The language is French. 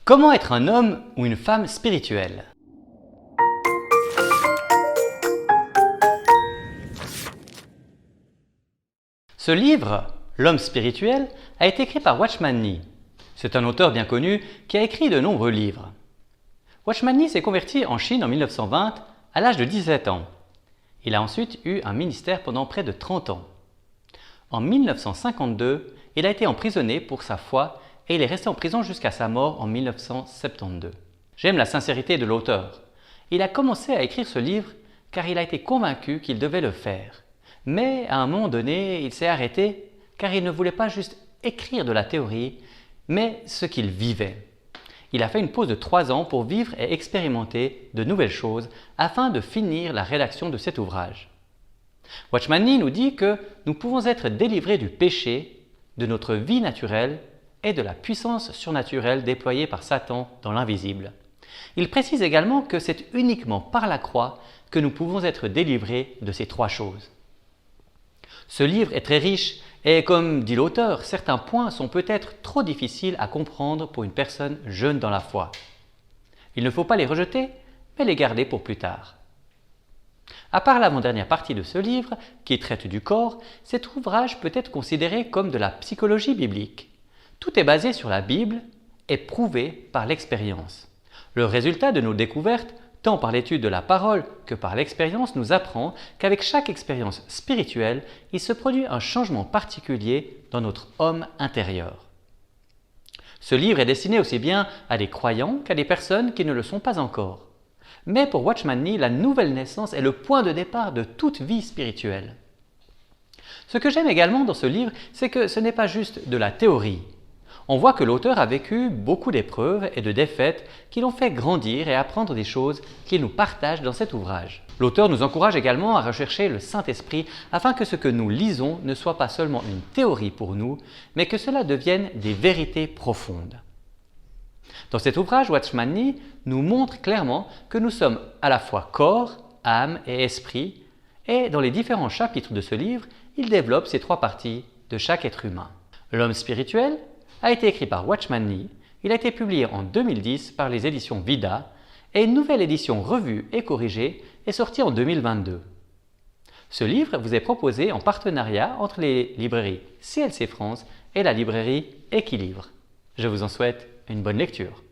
Comment être un homme ou une femme spirituelle? Ce livre, L'homme spirituel, a été écrit par Watchman Nee. C'est un auteur bien connu qui a écrit de nombreux livres. Watchman Nee s'est converti en Chine en 1920 à l'âge de 17 ans. Il a ensuite eu un ministère pendant près de 30 ans. En 1952, il a été emprisonné pour sa foi et il est resté en prison jusqu'à sa mort en 1972. J'aime la sincérité de l'auteur. Il a commencé à écrire ce livre car il a été convaincu qu'il devait le faire. Mais à un moment donné, il s'est arrêté car il ne voulait pas juste écrire de la théorie, mais ce qu'il vivait. Il a fait une pause de 3 ans pour vivre et expérimenter de nouvelles choses afin de finir la rédaction de cet ouvrage. Watchman Nee nous dit que nous pouvons être délivrés du péché, de notre vie naturelle et de la puissance surnaturelle déployée par Satan dans l'invisible. Il précise également que c'est uniquement par la croix que nous pouvons être délivrés de ces 3 choses. Ce livre est très riche et comme dit l'auteur, certains points sont peut-être trop difficiles à comprendre pour une personne jeune dans la foi. Il ne faut pas les rejeter, mais les garder pour plus tard. À part l'avant-dernière partie de ce livre, qui traite du corps, cet ouvrage peut être considéré comme de la psychologie biblique. Tout est basé sur la Bible et prouvé par l'expérience. Le résultat de nos découvertes, tant par l'étude de la parole que par l'expérience, nous apprend qu'avec chaque expérience spirituelle, il se produit un changement particulier dans notre homme intérieur. Ce livre est destiné aussi bien à des croyants qu'à des personnes qui ne le sont pas encore. Mais pour Watchman Nee, la nouvelle naissance est le point de départ de toute vie spirituelle. Ce que j'aime également dans ce livre, c'est que ce n'est pas juste de la théorie. On voit que l'auteur a vécu beaucoup d'épreuves et de défaites qui l'ont fait grandir et apprendre des choses qu'il nous partage dans cet ouvrage. L'auteur nous encourage également à rechercher le Saint-Esprit afin que ce que nous lisons ne soit pas seulement une théorie pour nous, mais que cela devienne des vérités profondes. Dans cet ouvrage, Watchman Nee nous montre clairement que nous sommes à la fois corps, âme et esprit, et dans les différents chapitres de ce livre, il développe ces 3 parties de chaque être humain. L'homme spirituel a été écrit par Watchman Nee, il a été publié en 2010 par les éditions Vida et une nouvelle édition revue et corrigée est sortie en 2022. Ce livre vous est proposé en partenariat entre les librairies CLC France et la librairie Equilivre. Je vous en souhaite une bonne lecture.